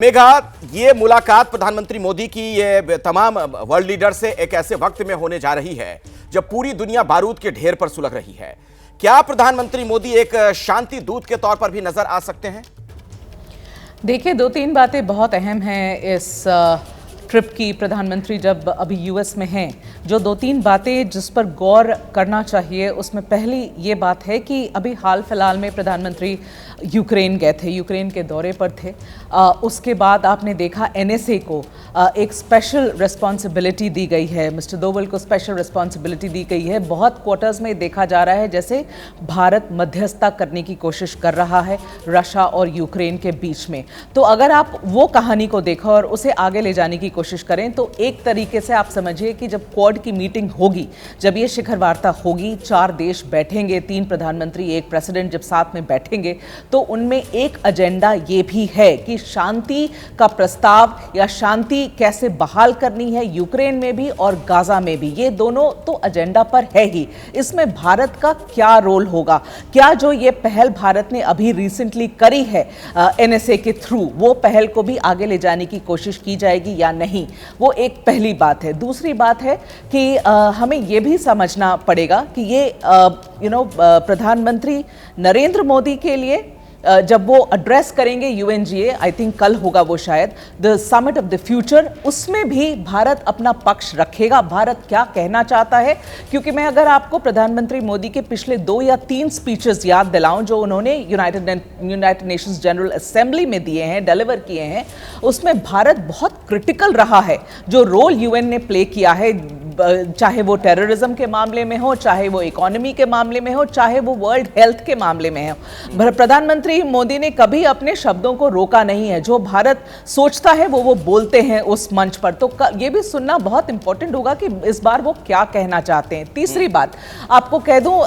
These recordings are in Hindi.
मेघा, ये मुलाकात प्रधानमंत्री मोदी की ये तमाम वर्ल्ड लीडर से एक ऐसे वक्त में होने जा रही है जब पूरी दुनिया बारूद के ढेर पर सुलग रही है। क्या प्रधानमंत्री मोदी एक शांति दूत के तौर पर भी नजर आ सकते हैं? देखिए, दो तीन बातें बहुत अहम हैं इस ट्रिप की। प्रधानमंत्री जब अभी यूएस में हैं, जो दो तीन बातें जिस पर गौर करना चाहिए, उसमें पहली ये बात है कि अभी हाल फिलहाल में प्रधानमंत्री यूक्रेन गए थे, यूक्रेन के दौरे पर थे। उसके बाद आपने देखा एनएसए को एक स्पेशल रिस्पॉन्सिबिलिटी दी गई है, मिस्टर डोवल को स्पेशल रिस्पॉन्सिबिलिटी दी गई है। बहुत क्वार्टर्स में देखा जा रहा है जैसे भारत मध्यस्थता करने की कोशिश कर रहा है रशिया और यूक्रेन के बीच में। तो अगर आप वो कहानी को देखो और उसे आगे ले जाने की कोशिश करें तो एक तरीके से आप समझिए कि जब क्वाड की मीटिंग होगी, जब ये शिखर वार्ता होगी, 4 देश बैठेंगे, 3 प्रधानमंत्री, 1 प्रेसिडेंट जब साथ में बैठेंगे, तो उनमें एक एजेंडा ये भी है कि शांति का प्रस्ताव या शांति कैसे बहाल करनी है यूक्रेन में भी और गाजा में भी। ये दोनों तो एजेंडा पर है ही। इसमें भारत का क्या रोल होगा, क्या जो ये पहल भारत ने अभी रिसेंटली करी है एनएसए के थ्रू, वो पहल को भी आगे ले जाने की कोशिश की जाएगी या नहीं, वो एक पहली बात है। दूसरी बात है कि हमें ये भी समझना पड़ेगा कि ये प्रधानमंत्री नरेंद्र मोदी के लिए जब वो एड्रेस करेंगे यूएनजीए, आई थिंक कल होगा वो शायद, the summit of the future, उसमें भी भारत अपना पक्ष रखेगा, भारत क्या कहना चाहता है। क्योंकि मैं अगर आपको प्रधानमंत्री मोदी के पिछले 2 या 3 स्पीचेस याद दिलाऊं जो उन्होंने यूनाइटेड नेशंस जनरल असेंबली में दिए हैं, डिलीवर किए हैं, उसमें भारत बहुत क्रिटिकल रहा है। जो रोल यूएन ने प्ले किया है, चाहे वो टेररिज्म के मामले में हो, चाहे वो इकोनॉमी के मामले में हो, चाहे वो वर्ल्ड हेल्थ के मामले में हो, प्रधानमंत्री मोदी ने कभी अपने शब्दों को रोका नहीं है। जो भारत सोचता है वो बोलते हैं उस मंच पर। तो ये भी सुनना बहुत इंपॉर्टेंट होगा कि इस बार वो क्या कहना चाहते हैं। तीसरी बात आपको कह दूं,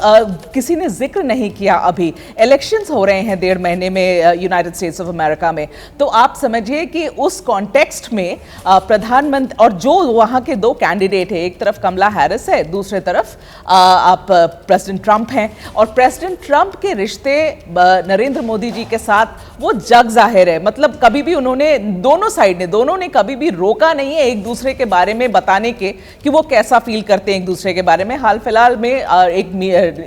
किसी ने जिक्र नहीं किया, अभी इलेक्शंस हो रहे हैं 1.5 महीने में यूनाइटेड स्टेट्स ऑफ अमेरिका में। तो आप समझिए कि उस कॉन्टेक्स्ट में प्रधानमंत्री और जो वहां के 2 कैंडिडेट है, एक तरफ कमला हैरिस है, दूसरे तरफ आप प्रेसिडेंट ट्रंप हैं, और प्रेसिडेंट ट्रंप के रिश्ते नरेंद्र मोदी जी के साथ वो जग जाहिर है। मतलब कभी भी उन्होंने, दोनों ने कभी भी रोका नहीं है एक दूसरे के बारे में बताने के कि वो कैसा फील करते हैं एक दूसरे के बारे में। हाल फिलहाल में एक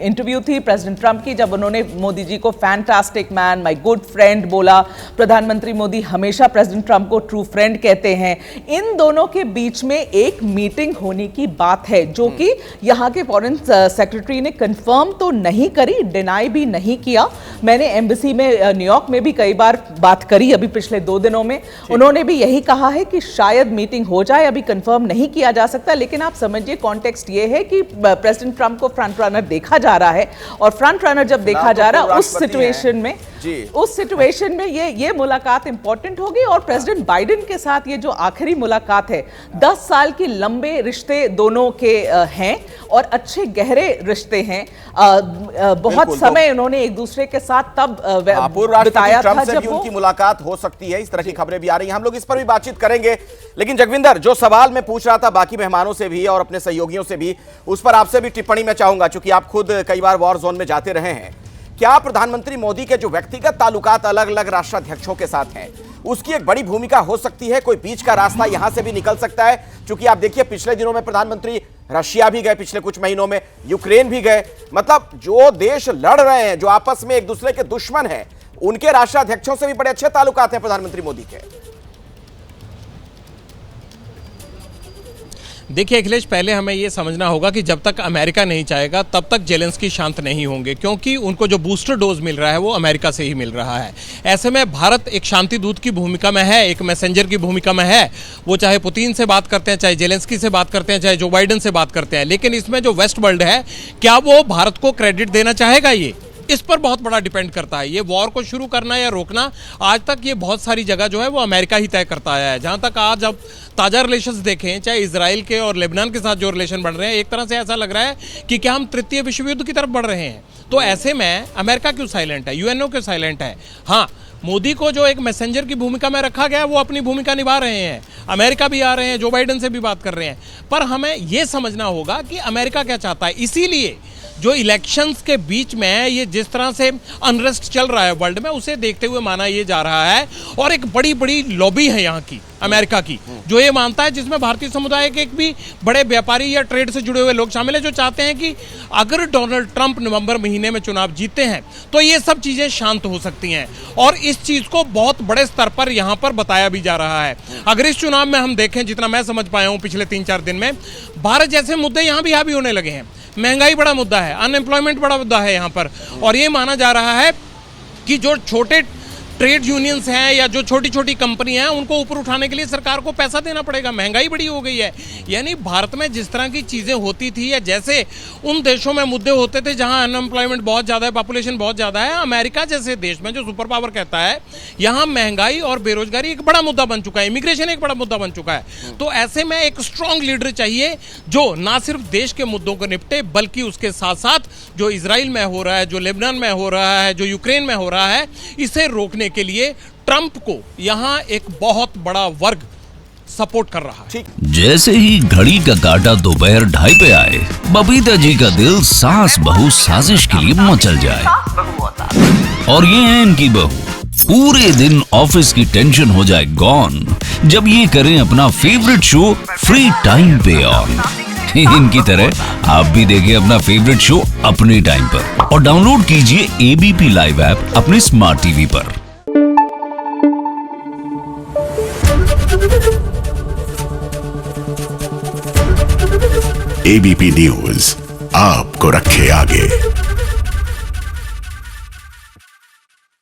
इंटरव्यू थी प्रेसिडेंट ट्रंप की, जब उन्होंने मोदी जी को fantastic man, my good friend बोला। प्रधानमंत्री मोदी हमेशा प्रेसिडेंट ट्रंप को ट्रू फ्रेंड कहते हैं। इन दोनों के बीच में एक मीटिंग होने की बात है, जो कि यहां के फॉरेन सेक्रेटरी ने कंफर्म तो नहीं करी, डिनाई भी नहीं किया। मैंने एम्बेसी में न्यूयॉर्क में भी कई बार बात करी अभी पिछले 2 दिनों में, उन्होंने भी यही कहा है कि शायद मीटिंग हो जाए, अभी कंफर्म नहीं किया जा सकता। लेकिन आप समझिए कॉन्टेक्स्ट ये है कि प्रेसिडेंट ट्रंप को फ्रंट रनर देखा जा रहा है, और फ्रंट रनर जब देखा जा रहा है उस सिचुएशन में ये मुलाकात इंपॉर्टेंट होगी। और प्रेसिडेंट बाइडेन के साथ ये जो आखिरी मुलाकात है, 10 साल की लंबे रिश्ते दोनों के हैं और अच्छे गहरे रिश्ते हैं। बहुत समय उन्होंने एक दूसरे के साथ तब बिताया था जब उनकी मुलाकात हो सकती है। इस तरह की खबरें भी आ रही हैं, हम लोग इस पर भी बातचीत करेंगे। लेकिन जगविंदर, जो सवाल मैं पूछ रहा था बाकी मेहमानों से भी और अपने सहयोगियों से भी, उस पर आपसे भी टिप्पणी मैं चाहूंगा, क्योंकि आप खुद कई बार वॉर जोन में जाते रहे हैं। क्या प्रधानमंत्री मोदी के जो व्यक्तिगत ताल्लुकात अलग अलग राष्ट्राध्यक्षों के साथ हैं, उसकी एक बड़ी भूमिका हो सकती है? कोई बीच का रास्ता यहां से भी निकल सकता है? क्योंकि आप देखिए, पिछले दिनों में प्रधानमंत्री रशिया भी गए, पिछले कुछ महीनों में यूक्रेन भी गए। मतलब जो देश लड़ रहे हैं, जो आपस में एक दूसरे के दुश्मन हैं, उनके राष्ट्राध्यक्षों से भी बड़े अच्छे ताल्लुकात हैं प्रधानमंत्री मोदी के। देखिए अखिलेश, पहले हमें ये समझना होगा कि जब तक अमेरिका नहीं चाहेगा तब तक जेलेंस्की शांत नहीं होंगे, क्योंकि उनको जो बूस्टर डोज मिल रहा है वो अमेरिका से ही मिल रहा है। ऐसे में भारत एक शांति दूत की भूमिका में है, एक मैसेंजर की भूमिका में है। वो चाहे पुतिन से बात करते हैं, चाहे जेलेंस्की से बात करते हैं, चाहे जो बाइडेन से बात करते हैं, लेकिन इसमें जो वेस्ट वर्ल्ड है, क्या वो भारत को क्रेडिट देना चाहेगा? ये इस पर बहुत बड़ा डिपेंड करता है। ये वॉर को शुरू करना या रोकना, आज तक ये बहुत सारी जगह जो है वो अमेरिका ही तय करता आया है। जहां तक आज अब ताज़ा रिलेशंस देखें, चाहे इजराइल के और लेबनान के साथ जो रिलेशन बन रहे हैं, एक तरह से ऐसा लग रहा है कि क्या हम 3य विश्व युद्ध की तरफ बढ़ रहे हैं। तो ऐसे में अमेरिका क्यों साइलेंट है, यूएनओ क्यों साइलेंट है? हाँ, मोदी को जो एक मैसेंजर की भूमिका में रखा गया है, वो अपनी भूमिका निभा रहे हैं। अमेरिका भी आ रहे हैं, जो बाइडेन से भी बात कर रहे हैं। पर हमें यह समझना होगा कि अमेरिका क्या चाहता है। इसीलिए जो इलेक्शंस के बीच में ये जिस तरह से अनरेस्ट चल रहा है वर्ल्ड में, उसे देखते हुए माना ये जा रहा है। और एक बड़ी बड़ी लॉबी है यहाँ की, अमेरिका की, जो ये मानता है, जिसमें भारतीय समुदाय के एक भी बड़े व्यापारी या ट्रेड से जुड़े हुए लोग शामिल हैं, जो चाहते हैं कि अगर डोनाल्ड ट्रंप नवंबर महीने में चुनाव जीतते हैं तो ये सब चीजें शांत हो सकती हैं। और इस चीज को बहुत बड़े स्तर पर यहाँ पर बताया भी जा रहा है। अगर इस चुनाव में हम देखें, जितना मैं समझ पाया हूँ पिछले 3-4 दिन में, भारत जैसे मुद्दे यहाँ भी हावी होने लगे हैं। महंगाई बड़ा मुद्दा है, अनएम्प्लॉयमेंट बड़ा मुद्दा है यहाँ पर। और ये माना जा रहा है कि जो छोटे ट्रेड यूनियंस हैं या जो छोटी छोटी कंपनियां हैं, उनको ऊपर उठाने के लिए सरकार को पैसा देना पड़ेगा। महंगाई बड़ी हो गई है। यानी भारत में जिस तरह की चीज़ें होती थी, या जैसे उन देशों में मुद्दे होते थे जहां अनएम्प्लॉयमेंट बहुत ज़्यादा है, पॉपुलेशन बहुत ज़्यादा है, अमेरिका जैसे देश में जो सुपर पावर कहता है, यहाँ महंगाई और बेरोजगारी एक बड़ा मुद्दा बन चुका है, इमिग्रेशन एक बड़ा मुद्दा बन चुका है। तो ऐसे में एक स्ट्रांग लीडर चाहिए जो ना सिर्फ देश के मुद्दों को निपटे, बल्कि उसके साथ साथ जो इजराइल में हो रहा है, जो लेबनान में हो रहा है, जो यूक्रेन में हो रहा है, इसे रोकने के लिए ट्रंप को यहां एक बहुत बड़ा वर्ग सपोर्ट कर रहा है। जैसे ही घड़ी का काटा दोपहर 2:30 पे आए, बबीता जी का दिल सास बहू साजिश के लिए मचल जाए। और ये है इनकी बहू, पूरे दिन ऑफिस की टेंशन हो जाए गॉन जब ये करें अपना फेवरेट शो फ्री टाइम पे ऑन। इनकी तरह आप भी देखिए अपना फेवरेट शो अपने टाइम पर और डाउनलोड कीजिए एबीपी लाइव ऐप अपने स्मार्ट टीवी पर। एबीपी न्यूज आपको रखे आगे।